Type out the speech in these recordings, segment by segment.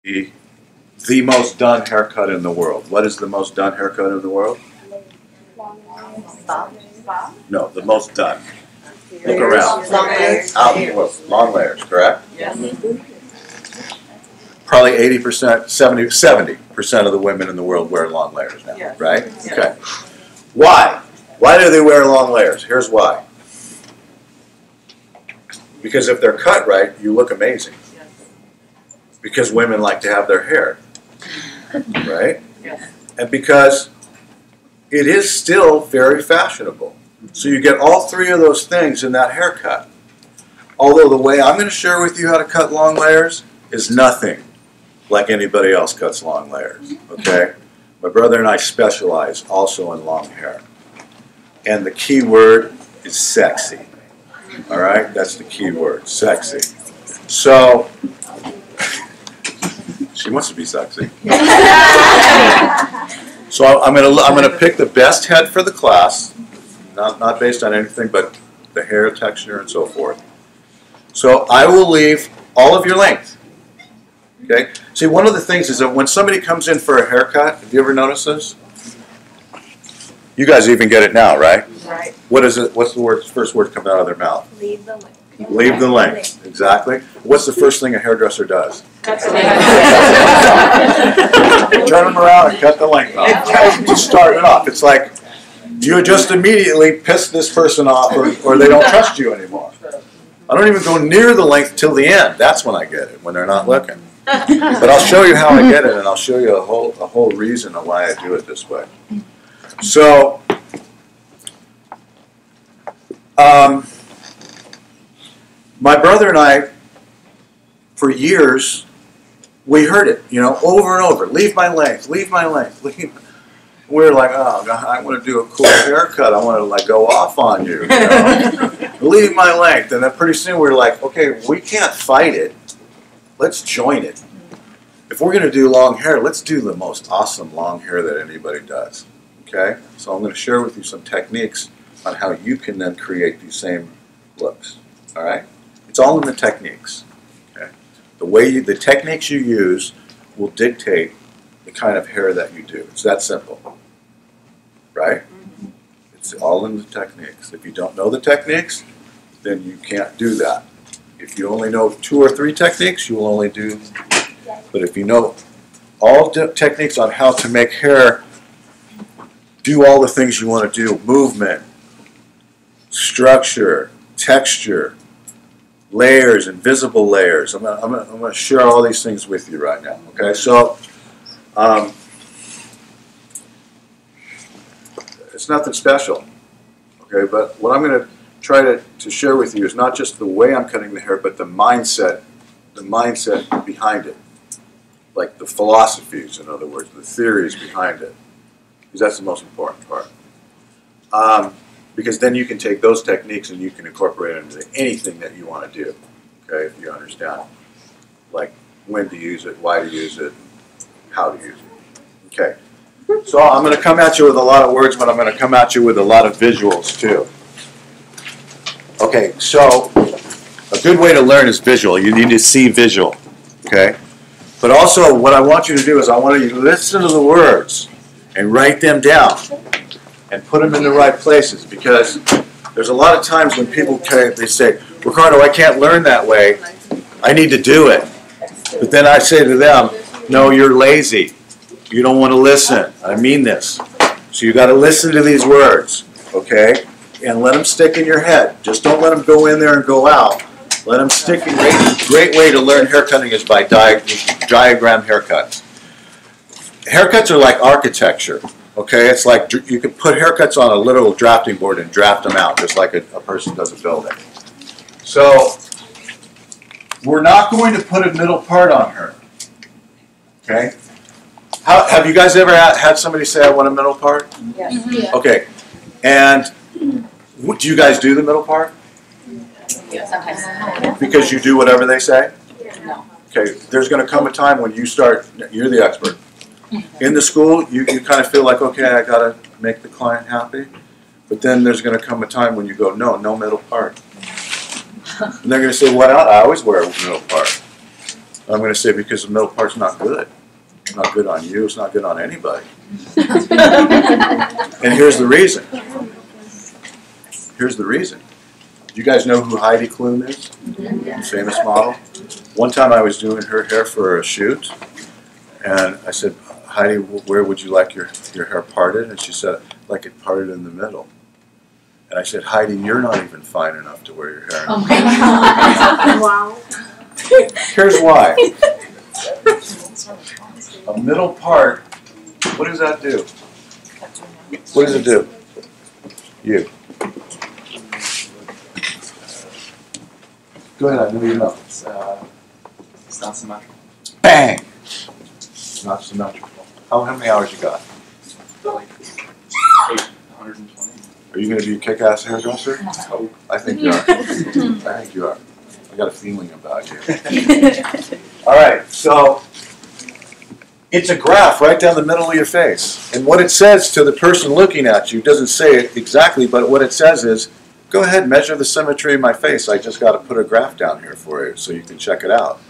the most done haircut in the world. What is the most done haircut in the world? No, the most done. Look around. Long layers. Long layers, correct? Yes. Probably 80%, 70% of the women in the world wear long layers now, Yes. right? Yes. Okay. Why? Why do they wear long layers? Here's why. Because if they're cut right, you look amazing. Yes. Because women like to have their hair, right? Yes. And because it is still very fashionable. So you get all three of those things in that haircut. Although the way I'm going to share with you how to cut long layers is nothing like anybody else cuts long layers, okay? My brother and I specialize also in long hair. And the key word is sexy, all right? That's the key word, sexy. So, she wants to be sexy. So I'm gonna pick the best head for the class, not based on anything but the hair texture and so forth. So I will leave all of your length. Okay. See, one of the things is that when somebody comes in for a haircut, have you ever noticed this? You guys even get it now, right? Right. What is it? What's the word? First word coming out of their mouth? Leave the length. Leave the length. Exactly. What's the first thing a hairdresser does? Cut the Turn them around and cut the length off. To start it off, it's like you just immediately piss this person off, or they don't trust you anymore. I don't even go near the length till the end. That's when I get it, when they're not looking. But I'll show you how I get it, and I'll show you a whole reason of why I do it this way. So, my brother and I, for years, we heard it, you know, over and over. Leave my length, leave my length. We were like, oh, God, I want to do a cool haircut. I want to like go off on you, you know? Leave my length. And then pretty soon we were like, okay, we can't fight it. Let's join it. If we're going to do long hair, let's do the most awesome long hair that anybody does. Okay? So I'm going to share with you some techniques on how you can then create these same looks. All right? It's all in the techniques. Okay? The techniques you use will dictate the kind of hair that you do. It's that simple. Right? It's all in the techniques. If you don't know the techniques, then you can't do that. If you only know 2 or 3 techniques, you will only do. But if you know all techniques on how to make hair do all the things you want to do, movement, structure, texture, layers, invisible layers. I'm going to share all these things with you right now. Okay, so it's nothing special. Okay, but what I'm going to try to share with you is not just the way I'm cutting the hair, but the mindset behind it. Like the philosophies, in other words, the theories behind it. Because that's the most important part. Because then you can take those techniques and you can incorporate them into anything that you want to do. Okay, if you understand. Like when to use it, why to use it, how to use it. Okay. So I'm going to come at you with a lot of words, but I'm going to come at you with a lot of visuals too. Okay, so a good way to learn is visual. You need to see visual. Okay? But also what I want you to do is I want you to listen to the words and write them down and put them in the right places, because there's a lot of times when people they say, Riccardo, I can't learn that way. I need to do it. But then I say to them, no, you're lazy. You don't want to listen. I mean this. So you got to listen to these words, okay? And let them stick in your head. Just don't let them go in there and go out. Let them stick in. Great way to learn haircutting is by diagram haircuts. Haircuts are like architecture, okay? It's like you can put haircuts on a literal drafting board and draft them out, just like a person does a building. So we're not going to put a middle part on her, okay? Have you guys ever had somebody say, I want a middle part? Yes. Yeah. Okay. And do you guys do the middle part? Yes. Sometimes. Because you do whatever they say? No. Okay. There's going to come a time when you're the expert. In the school, you kind of feel like, okay, I got to make the client happy. But then there's going to come a time when you go, no middle part. And they're going to say, why not? I always wear a middle part. I'm going to say because the middle part's not good. It's not good on you. It's not good on anybody. And here's the reason. Here's the reason. You guys know who Heidi Klum is? The famous model. One time I was doing her hair for a shoot, and I said, Heidi, where would you like your hair parted? And she said, like it parted in the middle. And I said, Heidi, you're not even fine enough to wear your hair in the middle. Oh my God. Wow. Here's why. A middle part, what does that do? What does it do? You. Go ahead, I know you know. It's not symmetrical. Bang! It's not symmetrical. How many hours you got? Like 120. Are you going to be a kick-ass hairdresser? Oh. I think you are. I think you are. I got a feeling about you. All right, so it's a graph right down the middle of your face. And what it says to the person looking at you doesn't say it exactly, but what it says is, go ahead, measure the symmetry of my face. I just got to put a graph down here for you so you can check it out.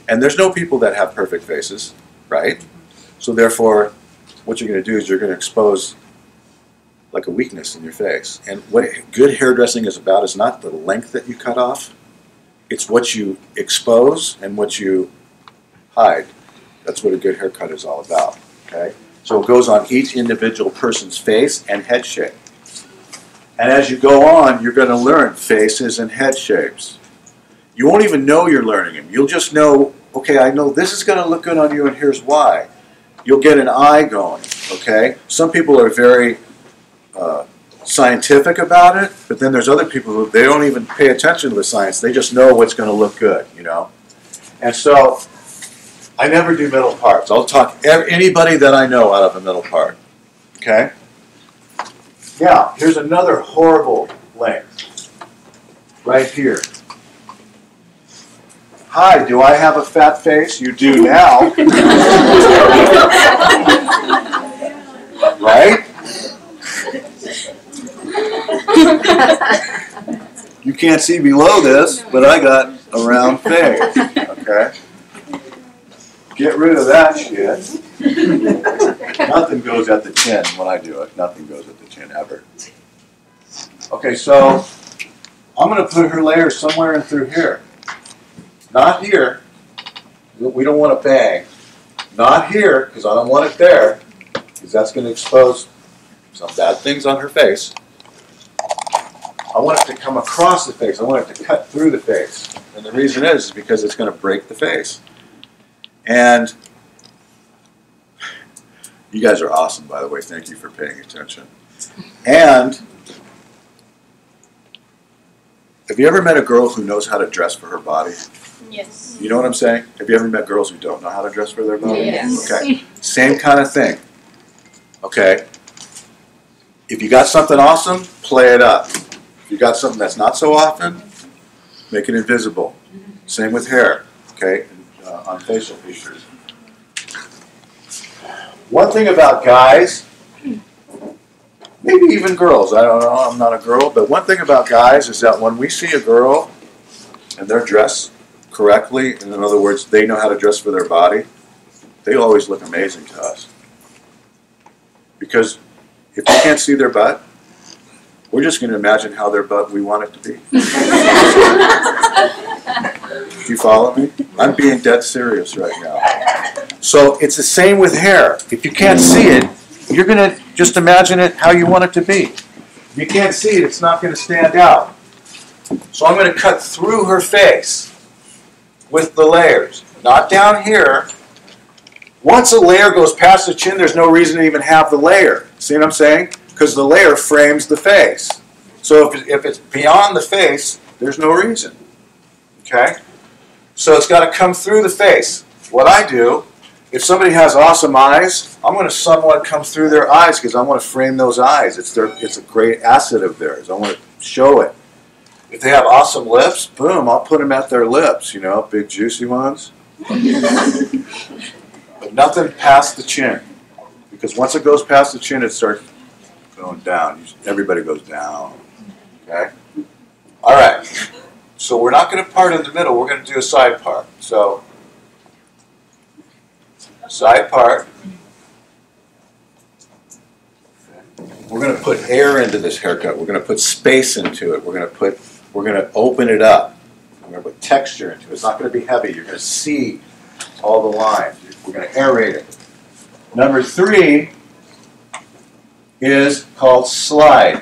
And there's no people that have perfect faces, right? So therefore, what you're going to do is you're going to expose like a weakness in your face. And what good hairdressing is about is not the length that you cut off. It's what you expose and what you hide. That's what a good haircut is all about, okay? So it goes on each individual person's face and head shape. And as you go on, you're going to learn faces and head shapes. You won't even know you're learning them. You'll just know, okay, I know this is going to look good on you and here's why. You'll get an eye going, okay? Some people are very scientific about it, but then there's other people who, they don't even pay attention to the science. They just know what's going to look good, you know? And so, I never do middle parts. I'll talk anybody that I know out of a middle part, okay? Now, here's another horrible length, right here. Hi, do I have a fat face? You do now. Right? You can't see below this, but I got a round face, okay? Get rid of that shit. Nothing goes at the chin when I do it. Nothing goes at the chin ever. Okay, so I'm going to put her layers somewhere in through here. Not here. We don't want to bang. Not here, because I don't want it there, because that's going to expose some bad things on her face. I want it to come across the face. I want it to cut through the face. And the reason is because it's going to break the face. And you guys are awesome, by the way. Thank you for paying attention. And have you ever met a girl who knows how to dress for her body? Yes. You know what I'm saying? Have you ever met girls who don't know how to dress for their body? Yes. Okay. Same kind of thing. Okay. If you got something awesome, play it up. If you got something that's not so often, make it invisible. Same with hair. Okay. On facial features. One thing about guys, maybe even girls, I don't know, I'm not a girl, but one thing about guys is that when we see a girl and they're dressed correctly, in other words, they know how to dress for their body, they always look amazing to us. Because if we can't see their butt, we're just going to imagine how their butt we want it to be. Do you follow me? I'm being dead serious right now. So it's the same with hair. If you can't see it, you're going to just imagine it how you want it to be. If you can't see it, it's not going to stand out. So I'm going to cut through her face with the layers. Not down here. Once a layer goes past the chin, there's no reason to even have the layer. See what I'm saying? Because the layer frames the face. So if it's beyond the face, there's no reason. Okay? So it's got to come through the face. What I do, if somebody has awesome eyes, I'm going to somewhat come through their eyes because I want to frame those eyes. It's a great asset of theirs. I want to show it. If they have awesome lips, boom, I'll put them at their lips, you know, big juicy ones. But nothing past the chin. Because once it goes past the chin, it starts going down. Everybody goes down. Okay? All right. So we're not going to part in the middle. We're going to do a side part. So side part. We're going to put air into this haircut. We're going to put space into it. We're going to open it up. We're going to put texture into it. It's not going to be heavy. You're going to see all the lines. We're going to aerate it. Number 3 is called slide.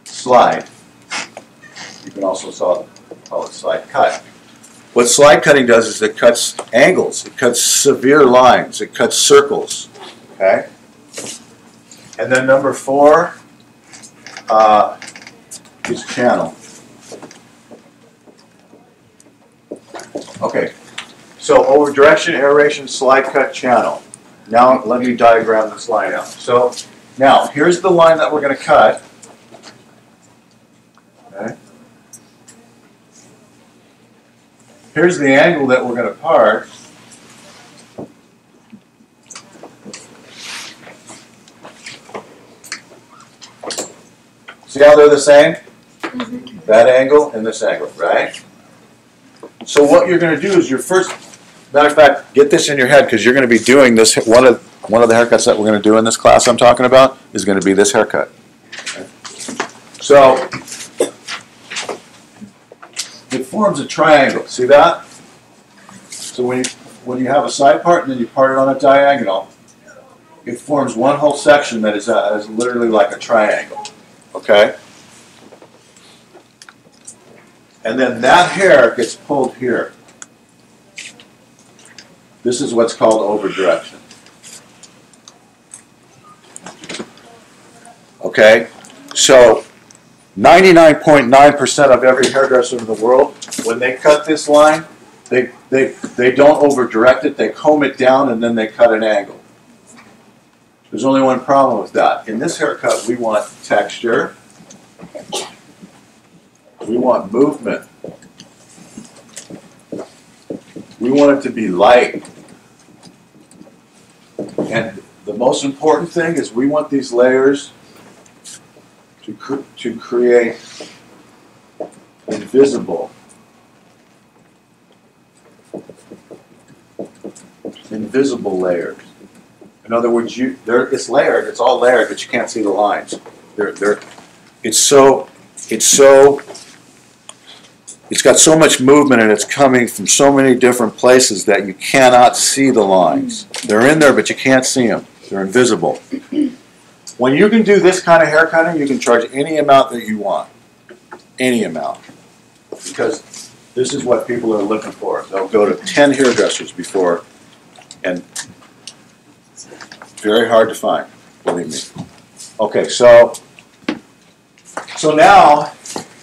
Slide. You can also call it slide cut. What slide cutting does is it cuts angles, it cuts severe lines, it cuts circles. Okay? And then number 4 is channel. Okay, so over direction, aeration, slide cut, channel. Now let me diagram this line out. So now here's the line that we're going to cut. Okay. Here's the angle that we're going to part. See how they're the same? That angle and this angle, right? So what you're going to do is your first, matter of fact, get this in your head because you're going to be doing this. One of the haircuts that we're going to do in this class I'm talking about is going to be this haircut. Okay. So it forms a triangle. See that? So when you have a side part and then you part it on a diagonal, it forms one whole section that is literally like a triangle. Okay? And then that hair gets pulled here. This is what's called over direction. Okay? So 99.9% of every hairdresser in the world, when they cut this line, they don't over direct it, they comb it down and then they cut an angle. There's only one problem with that. In this haircut, we want texture. We want movement. We want it to be light. And the most important thing is we want these layers to create invisible layers. In other words, it's layered. It's all layered, but you can't see the lines. It's got so much movement and it's coming from so many different places that you cannot see the lines. They're in there, but you can't see them. They're invisible. When you can do this kind of hair cutting, you can charge any amount that you want. Any amount. Because this is what people are looking for. They'll go to 10 hairdressers before, and it's very hard to find, believe me. Okay, so now,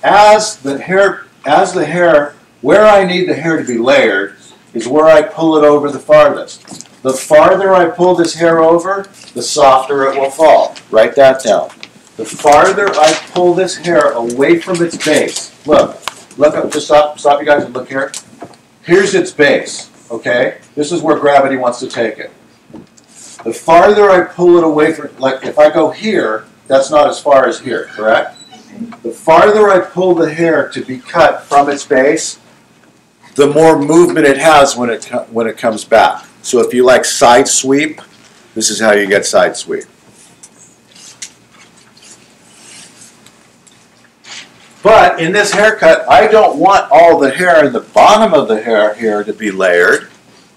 as the hair, where I need the hair to be layered is where I pull it over the farthest. The farther I pull this hair over, the softer it will fall. Write that down. The farther I pull this hair away from its base, look up, just stop you guys and look here. Here's its base, okay? This is where gravity wants to take it. The farther I pull it away from, like if I go here, that's not as far as here, correct? The farther I pull the hair to be cut from its base, the more movement it has when it comes back. So if you like side sweep, this is how you get side sweep. But in this haircut, I don't want all the hair in the bottom of the hair here to be layered.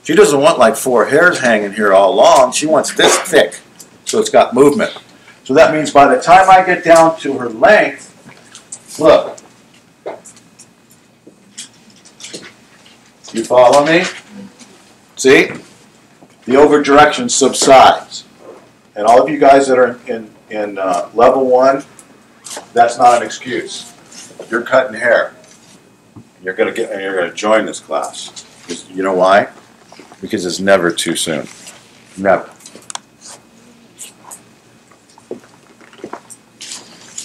She doesn't want like 4 hairs hanging here all along. She wants this thick, so it's got movement. So that means by the time I get down to her length, look. You follow me? See? The over direction subsides. And all of you guys that are in level 1, that's not an excuse. You're cutting hair. You're going to join this class. You know why? Because it's never too soon. Never.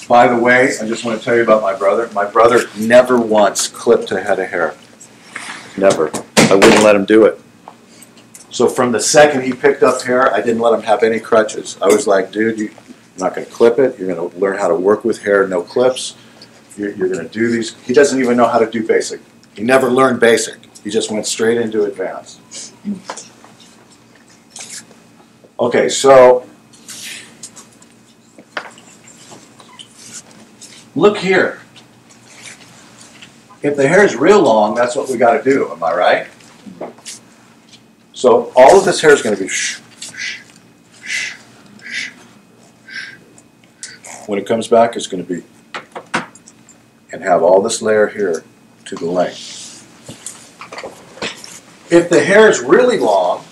By the way, I just want to tell you about my brother. My brother never once clipped a head of hair. Never. I wouldn't let him do it. So from the second he picked up hair, I didn't let him have any crutches. I was like, dude, you're not going to clip it. You're going to learn how to work with hair, no clips. you're going to do these. He doesn't even know how to do basic. He never learned basic. He just went straight into advanced. Okay, so look here. If the hair is real long, that's what we got to do. Am I right? So all of this hair is going to be shh, shh, shh, shh, shh. When it comes back, it's going to be and have all this layer here to the length. If the hair is really long,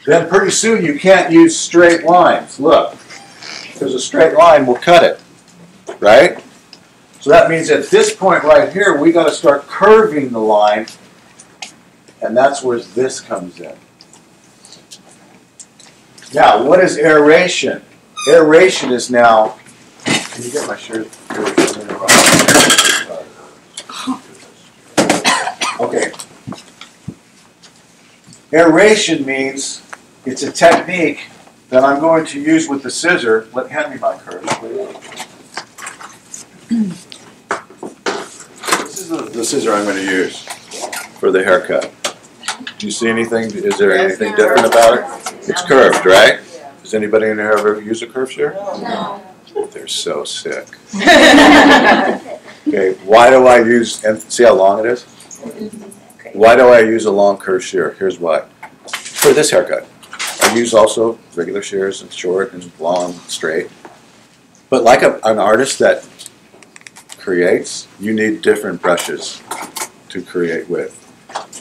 then pretty soon you can't use straight lines. Look, because a straight line will cut it, right? So that means at this point right here, we got to start curving the line, and that's where this comes in. Now, what is aeration? Aeration is now. Can you get my shirt? Okay. Aeration means it's a technique that I'm going to use with the scissor. Hand me my curve, please. This is the scissor I'm going to use for the haircut. Do you see anything? Is there anything different about it? It's curved, right? Does anybody in here ever use a curve shear? No. They're so sick. Okay, why do I use, and see how long it is? Why do I use a long curve shear? Here's why. For this haircut. I use also regular shears and short and long, straight. But like an artist that creates, you need different brushes to create with.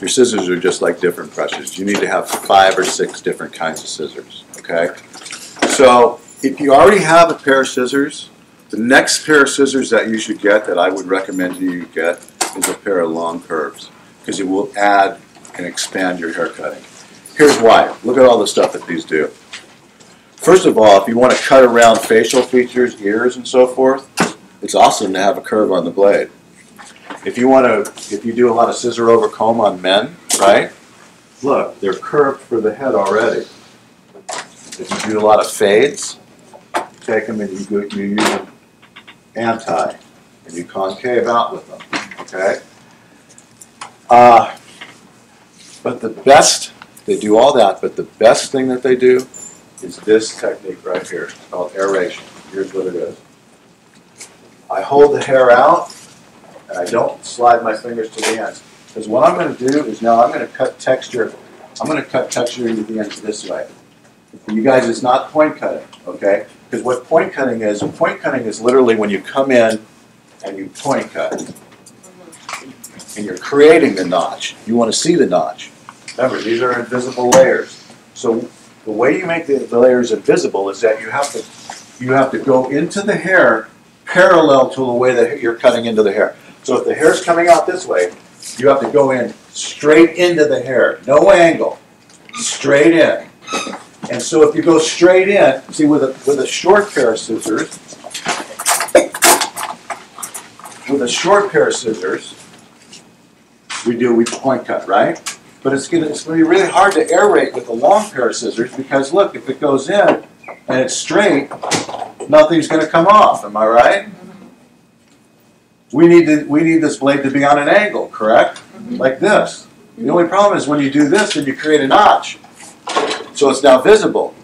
Your scissors are just like different brushes. You need to have 5 or 6 different kinds of scissors, okay? So if you already have a pair of scissors, the next pair of scissors that you should get, that I would recommend you get, is a pair of long curves, because it will add and expand your hair cutting. Here's why. Look at all the stuff that these do. First of all, if you want to cut around facial features, ears, and so forth, it's awesome to have a curve on the blade. If you do a lot of scissor over comb on men, right? Look, they're curved for the head already. If you do a lot of fades, take them and you use them anti, and you concave out with them, okay? But the best, they do all that, but the best thing that they do is this technique right here. It's called aeration. Here's what it is. I hold the hair out, and I don't slide my fingers to the ends. Because what I'm going to do is now I'm going to cut texture. I'm going to cut texture into the ends this way. For you guys, it's not point cutting, okay? Because what point cutting is literally when you come in and you point cut. And you're creating the notch. You want to see the notch. Remember, these are invisible layers. So the way you make the layers invisible is that you have to go into the hair parallel to the way that you're cutting into the hair. So if the hair's coming out this way, you have to go in straight into the hair. No angle. Straight in. And so if you go straight in, see with a short pair of scissors, we point cut, right? But it's going to be really hard to aerate with a long pair of scissors because look, if it goes in and it's straight, nothing's going to come off. Am I right? We need this blade to be on an angle, correct? Like this. The only problem is when you do this, then you create a notch. So it's now visible.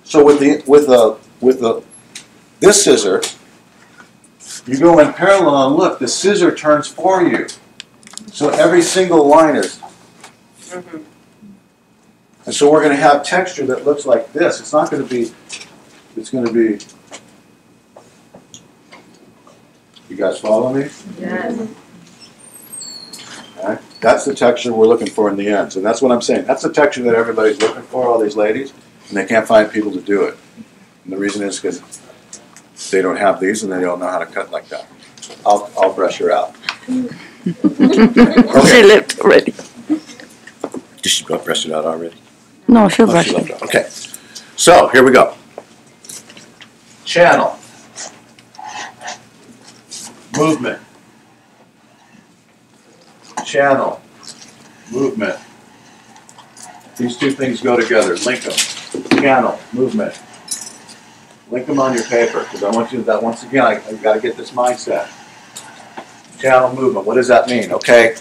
So with this scissor, you go in parallel and look, the scissor turns for you. So every single line is. And so we're going to have texture that looks like this. It's not going to be, it's going to be, you guys follow me? Yes. Okay. That's the texture we're looking for in the ends. And that's what I'm saying. That's the texture that everybody's looking for, all these ladies, and they can't find people to do it. And the reason is because they don't have these and they don't know how to cut like that. I'll brush her out. Okay. She left already. Did she brush it out already? No, she'll Oh, brush she it. left it. Okay. So, here we go. Channel. Movement. Channel. Movement. These two things go together. Link them. Channel. Movement. Link them on your paper because I want you to, that once again, I've got to get this mindset. Channel movement. What does that mean? Okay.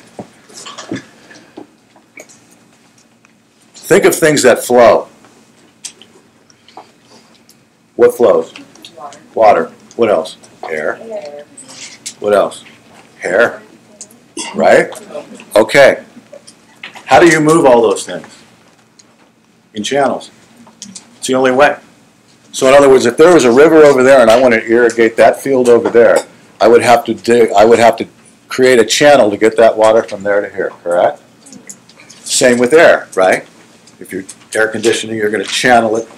Think of things that flow. What flows? Water. What else? Air. What else? Hair. Right? Okay. How do you move all those things? In channels. It's the only way. So in other words, if there was a river over there and I want to irrigate that field over there, I would have to create a channel to get that water from there to here, correct? Same with air, right? If you're air conditioning, you're going to channel it,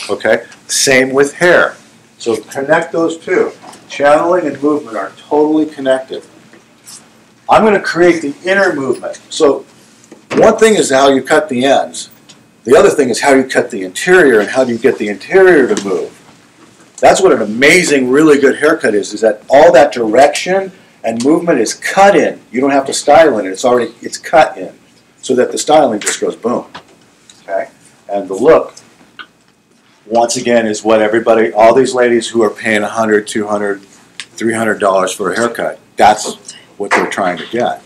okay? Same with hair. So connect those two. Channeling and movement are totally connected. I'm going to create the inner movement. So one thing is how you cut the ends. The other thing is how you cut the interior and how do you get the interior to move. That's what an amazing, really good haircut is that all that direction and movement is cut in. You don't have to style in it. It's cut in so that the styling just goes boom. Okay? And the look, once again, is what everybody, all these ladies who are paying $100, $200, $300 for a haircut, that's what they're trying to get.